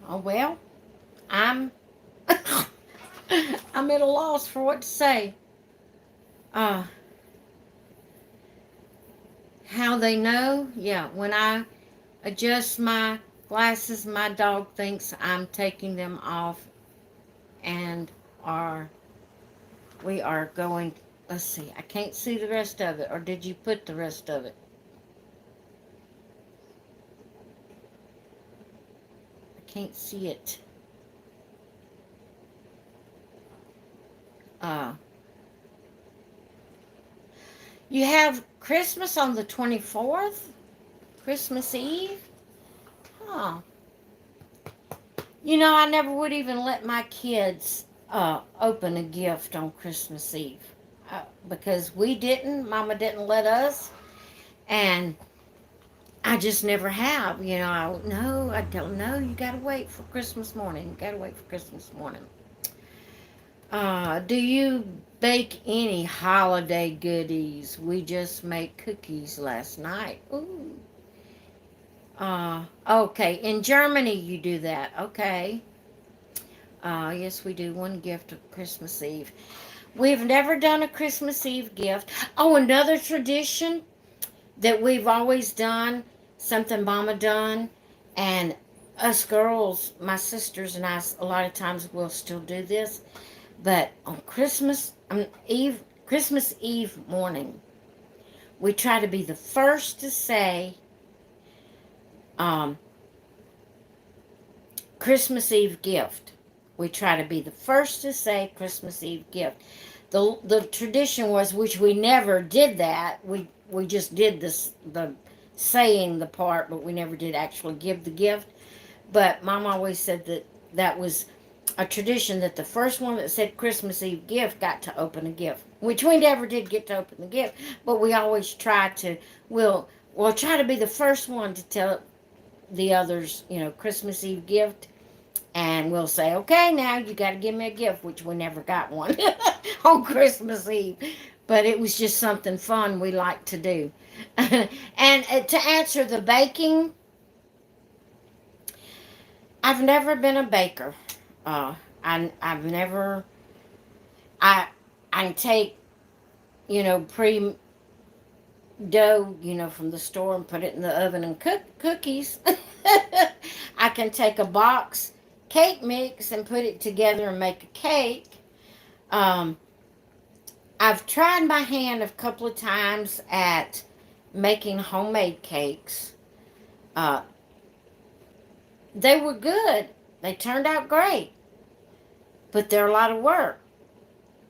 Speaker 1: Oh, well, I'm I'm at a loss for what to say. Uh, how they know? Yeah, when I adjust my glasses, my dog thinks I'm taking them off, and are we are going. Let's see. I can't see the rest of it. Or did you put the rest of it? I can't see it. Uh, you have Christmas on the 24th, Christmas Eve. Huh. You know, I never would even let my kids open a gift on Christmas Eve because we didn't. Mama didn't let us, and I just never have. You know, no, I don't know. You gotta wait for Christmas morning. You gotta wait for Christmas morning. Do you bake any holiday goodies? We just made cookies last night. Ooh. Okay. In Germany, you do that. Okay. Yes, we do one gift of Christmas Eve. We've never done a Christmas Eve gift. Oh, another tradition that we've always done, something Mama done, and us girls, my sisters and I, a lot of times will still do this. But on Christmas Eve morning, we try to be the first to say um, Christmas Eve gift. We try to be the first to say Christmas Eve gift. The tradition was, which we never did that. We just did the saying the part, but we never did actually give the gift. But Mom always said that was a tradition that the first one that said Christmas Eve gift got to open a gift, which we never did get to open the gift, but we always try to. We'll try to be the first one to tell the others, Christmas Eve gift, and we'll say, okay, now you got to give me a gift, which we never got one on Christmas Eve. But it was just something fun we like to do. And to answer the baking, I've never been a baker. I've never. I I can take pre dough from the store and put it in the oven and cook cookies. I can take a box cake mix and put it together and make a cake. Um, I've tried my hand a couple of times at making homemade cakes. Uh, they were good. They turned out great, but they're a lot of work.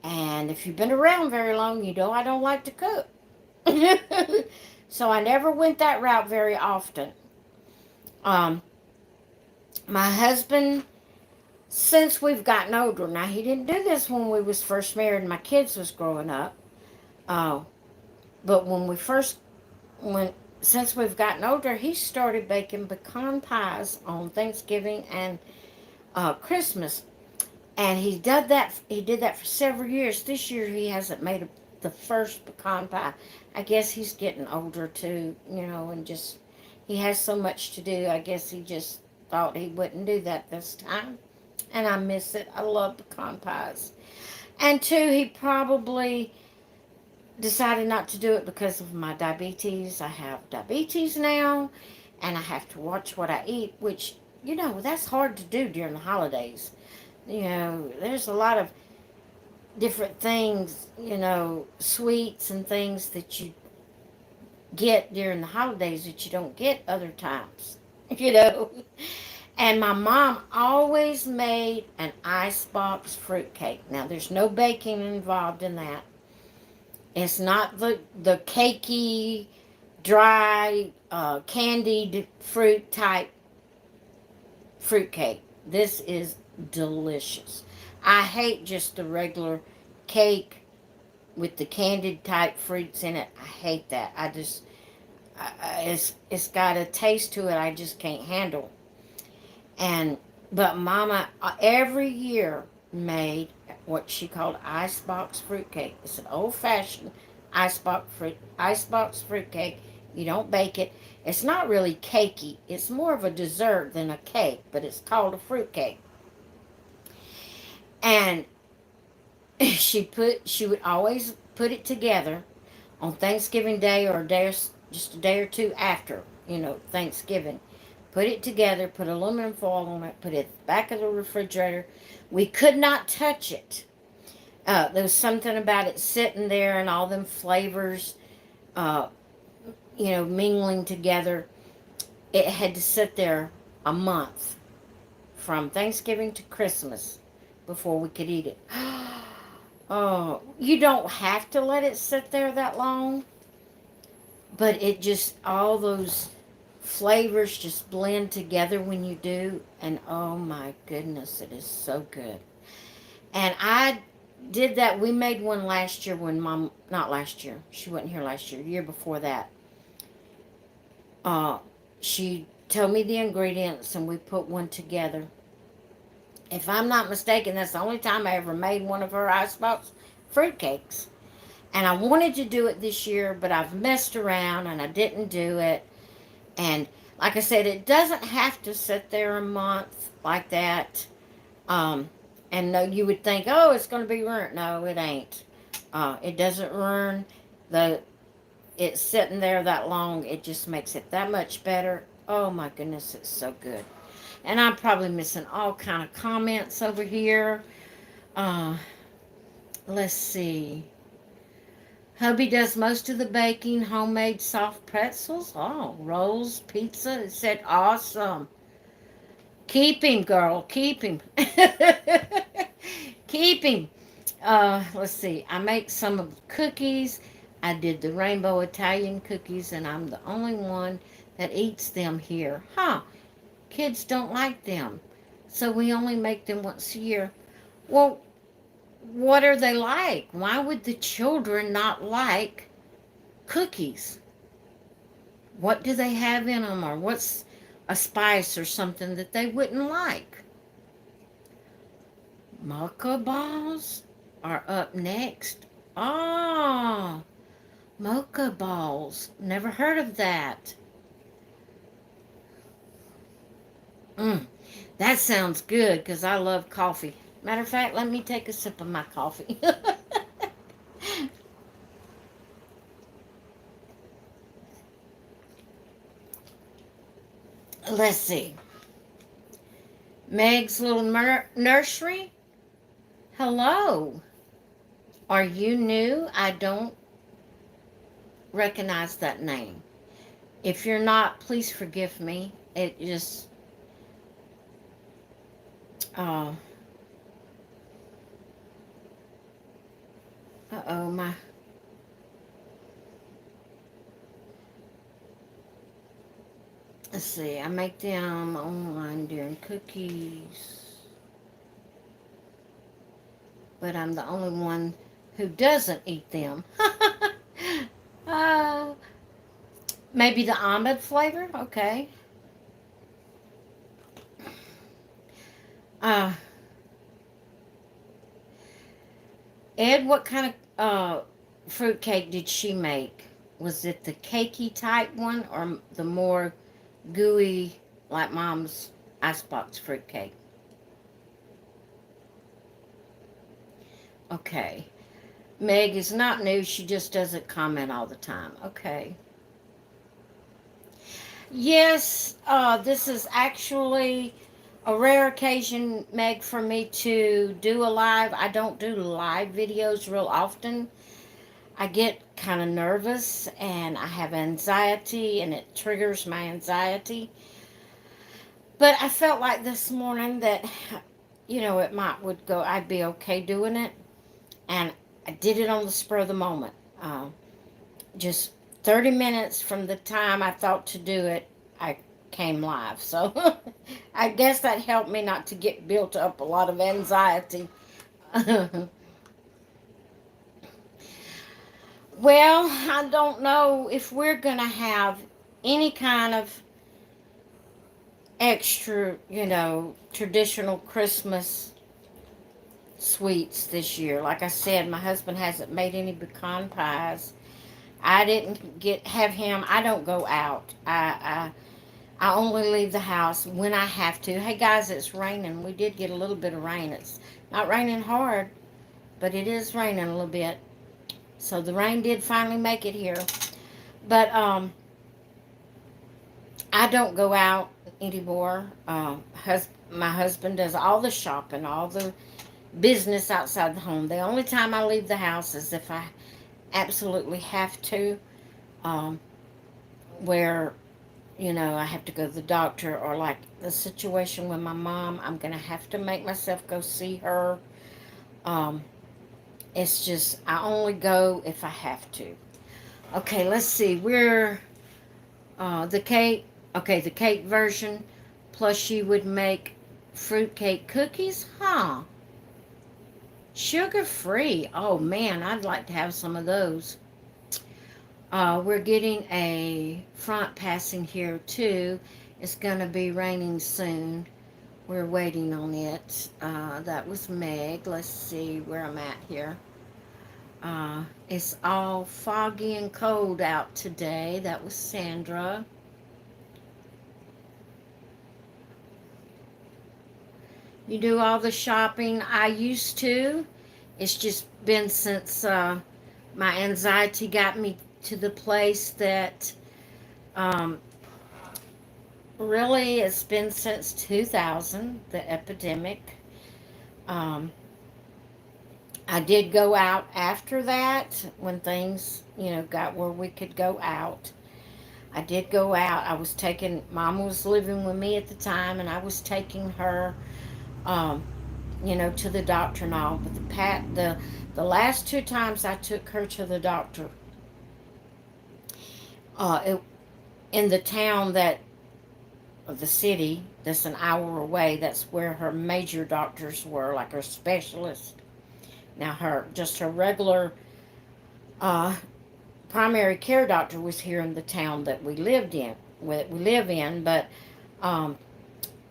Speaker 1: And if you've been around very long, you know I don't like to cook. So I never went that route very often. Um, my husband, since we've gotten older, now he didn't do this when we was first married and my kids was growing up. Uh, but when since we've gotten older, he started baking pecan pies on Thanksgiving and Christmas. And he did that for several years. This year he hasn't made the first pecan pie. I guess he's getting older too, and just, he has so much to do. I guess he just thought he wouldn't do that this time. And I miss it. I love pecan pies. And two, he probably decided not to do it because of my diabetes. I have diabetes now, and I have to watch what I eat, which, that's hard to do during the holidays. There's a lot of different things, sweets and things that you get during the holidays that you don't get other times, you know. And my mom always made an icebox fruitcake. Now, there's no baking involved in that. It's not the cakey, dry, candied fruit type fruitcake. This is delicious. I hate just the regular cake with the candied type fruits in it. I hate that. It's got a taste to it I just can't handle. And but Mama every year made what she called icebox fruitcake. It's an old-fashioned icebox fruitcake. You don't bake it. It's not really cakey. It's more of a dessert than a cake, but it's called a fruitcake. And she would always put it together on Thanksgiving Day or just a day or two after, Thanksgiving. Put it together, put aluminum foil on it, put it at the back of the refrigerator. We could not touch it. There was something about it sitting there and all them flavors, uh, mingling together. It had to sit there a month from Thanksgiving to Christmas before we could eat it. Oh, you don't have to let it sit there that long, but it just, all those flavors just blend together when you do, and oh my goodness, it is so good. And I did that. We made one last year when Mom, not last year, she wasn't here last year, the year before that. Uh, she told me the ingredients and we put one together. If I'm not mistaken, that's the only time I ever made one of her icebox fruitcakes. And I wanted to do it this year, but I've messed around and I didn't do it. And like I said, it doesn't have to sit there a month like that. Um, and no, you would think, oh, it's going to be ruined. No, it ain't. It doesn't ruin the. It's sitting there that long. It just makes it that much better. Oh my goodness, it's so good. And I'm probably missing all kind of comments over here. Uh, let's see. Hubby does most of the baking, homemade soft pretzels. Oh, rolls, pizza. It said awesome. Keep him, girl. Keep him. Keep him. Let's see. I make some of the cookies. I did the rainbow Italian cookies, and I'm the only one that eats them here. Huh. Kids don't like them. So we only make them once a year. Well, what are they like? Why would the children not like cookies? What do they have in them, or what's a spice or something that they wouldn't like? Mocha balls are up next. Oh, mocha balls. Never heard of that. That sounds good because I love coffee. Matter of fact, let me take a sip of my coffee. Let's see. Meg's Little Nursery. Hello. Are you new? I don't recognize that name. If you're not, please forgive me. It just, uh, uh-oh, let's see, I make them online during cookies, but I'm the only one who doesn't eat them. uh, maybe the almond flavor? Okay. Uh, Ed, what kind of fruit cake did she make? Was it the cakey type one or the more gooey, like Mom's icebox fruit cake? Okay. Meg is not new. She just doesn't comment all the time. Okay. Yes, this is actually a rare occasion, Meg, for me to do a live. I don't do live videos real often. I get kind of nervous and I have anxiety and it triggers my anxiety. But I felt like this morning that, it would go, I'd be okay doing it. And I did it on the spur of the moment. Just 30 minutes from the time I thought to do it, I came live. So I guess that helped me not to get built up a lot of anxiety. Well, I don't know if we're going to have any kind of extra, traditional Christmas sweets this year. Like I said, my husband hasn't made any pecan pies. I didn't have him. I don't go out. I only leave the house when I have to. Hey guys, it's raining. We did get a little bit of rain. It's not raining hard, but it is raining a little bit. So the rain did finally make it here. But I don't go out anymore. My husband does all the shopping, all the business outside the home. The only time I leave the house is if I absolutely have to, um, where, I have to go to the doctor, or like the situation with my mom, I'm going to have to make myself go see her. Um, it's just, I only go if I have to. Okay, let's see. The cake, okay, the cake version, plus she would make fruitcake cookies, huh? Sugar free. Oh man, I'd like to have some of those. We're getting a front passing here too. It's going to be raining soon. We're waiting on it. That was Meg. Let's see where I'm at here. It's all foggy and cold out today. That was Sandra. You do all the shopping? I used to. It's just been since my anxiety got me to the place that um, really it's been since 2000, the epidemic. Um, I did go out after that when things, got where we could go out. I did go out. Mom was living with me at the time, and I was taking her, um, to the doctor and all. But the last two times I took her to the doctor, it, in the town of the city that's an hour away, that's where her major doctors were, like her specialist. Now her regular uh, primary care doctor was here in the town that we live in, but um,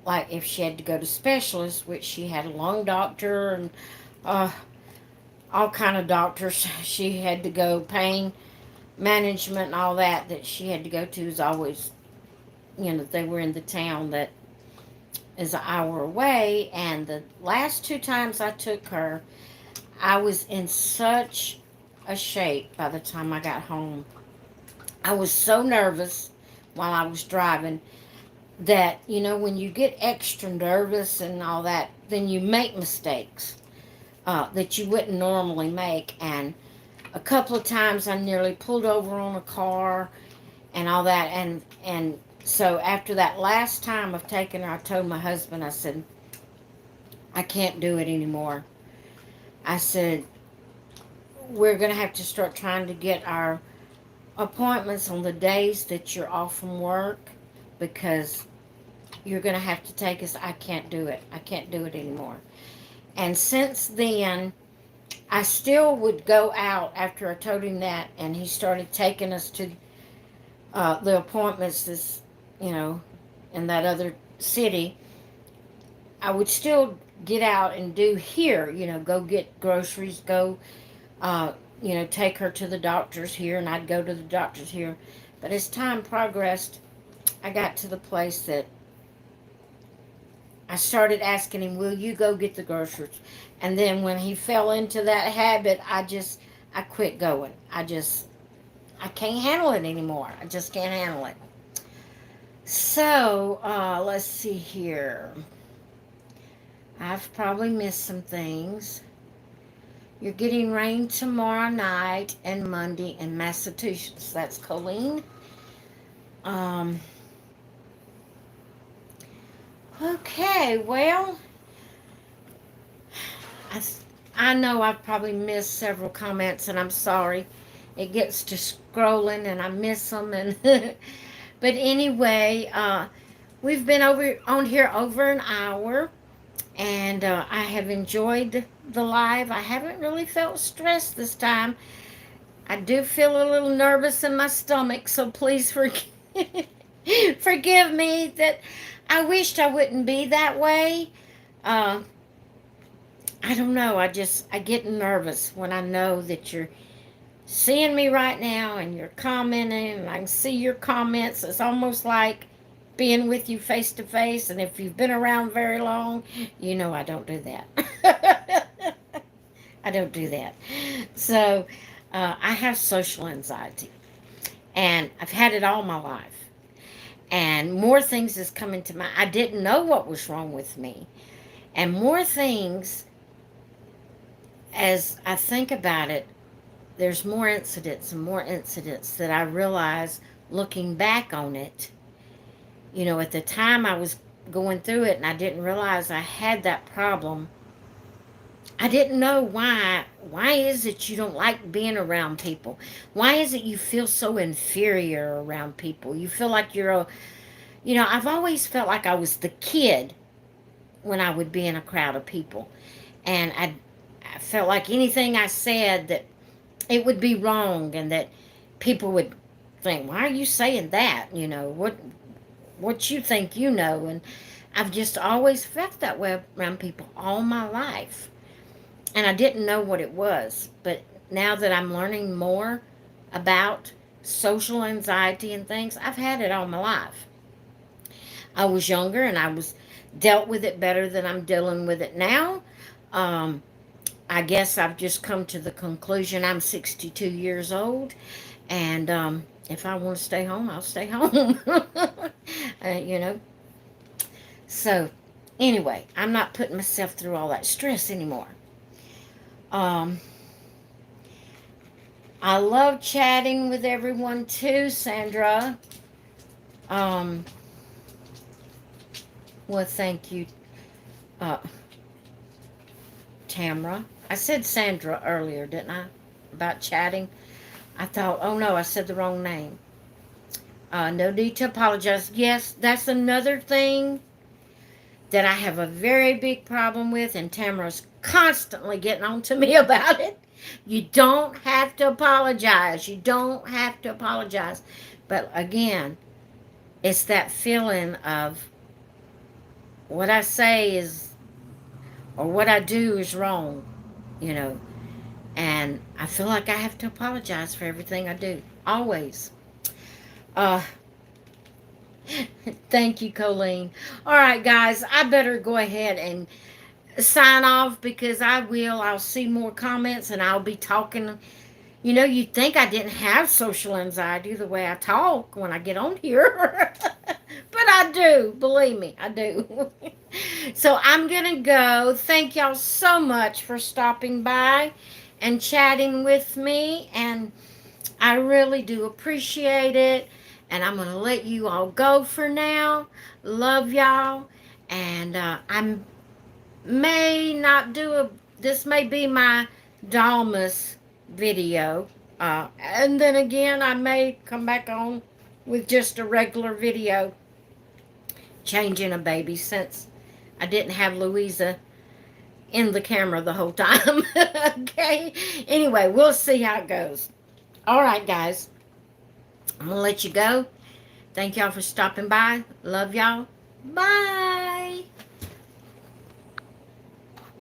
Speaker 1: like if she had to go to specialists, which she had a lung doctor and uh, all kind of doctors, she had to go pain management and all that she had to go to is always, they were in the town that is an hour away. And the last two times I took her, I was in such a shape by the time I got home. I was so nervous while I was driving that, when you get extra nervous and all that, then you make mistakes that you wouldn't normally make. And a couple of times I nearly pulled over on a car and all that. And so after that last time of taking her, I told my husband, I said, I can't do it anymore. I said, we're going to have to start trying to get our appointments on the days that you're off from work, because you're going to have to take us. I can't do it. I can't do it anymore. And since then, I still would go out after I told him that, and he started taking us to the appointments in that other city. I would still get out and do here, go get groceries, go, take her to the doctors here, and I'd go to the doctors here. But as time progressed, I got to the place that I started asking him, will you go get the groceries? And then when he fell into that habit, I quit going. I can't handle it anymore. I just can't handle it. So, let's see here. I've probably missed some things. You're getting rain tomorrow night and Monday in Massachusetts. That's Colleen. Okay, well, I know I've probably missed several comments, and I'm sorry. It gets to scrolling, and I miss them. And but anyway, we've been on here over an hour, and I have enjoyed the live. I haven't really felt stressed this time. I do feel a little nervous in my stomach, so please forgive me that I wished I wouldn't be that way. Uh, I don't know. I get nervous when I know that you're seeing me right now and you're commenting and I can see your comments. It's almost like being with you face to face. And if you've been around very long, you know I don't do that. I don't do that. So I have social anxiety and I've had it all my life. And more things is coming to mind. I didn't know what was wrong with me. And more things, as I think about it, there's more incidents that I realize looking back on it. You know, at the time I was going through it and I didn't realize I had that problem. I didn't know why. Why is it you don't like being around people? Why is it you feel so inferior around people? You feel like I've always felt like I was the kid when I would be in a crowd of people. And I felt like anything I said that it would be wrong and that people would think, why are you saying that? What you think you know. And I've just always felt that way around people all my life. And I didn't know what it was. But now that I'm learning more about social anxiety and things, I've had it all my life. I was younger and I was dealt with it better than I'm dealing with it now. Um, I guess I've just come to the conclusion I'm 62 years old, and if I want to stay home, I'll stay home. You know. So, anyway, I'm not putting myself through all that stress anymore. Um, I love chatting with everyone too, Sandra. Um, well, thank you, uh, Tamra. I said Sandra earlier, didn't I? About chatting. I thought, oh no, I said the wrong name. No need to apologize. Yes, that's another thing that I have a very big problem with, and Tamara's constantly getting on to me about it. You don't have to apologize. You don't have to apologize. But again, it's that feeling of what I say is, or what I do is wrong, you know. And I feel like I have to apologize for everything I do. Always. Uh, Thank you, Colleen. All right, guys, I better go ahead and sign off because I'll see more comments and I'll be talking. You know, you'd think I didn't have social anxiety the way I talk when I get on here. But I do, believe me, I do. So I'm going to go. Thank y'all so much for stopping by and chatting with me. And I really do appreciate it. And I'm going to let you all go for now. Love y'all. And I may not do this may be my Dalmas video. And then again, I may come back on with just a regular video changing a baby since I didn't have Louisa in the camera the whole time. Okay? Anyway, we'll see how it goes. All right, guys. I'm going to let you go. Thank y'all for stopping by. Love y'all. Bye.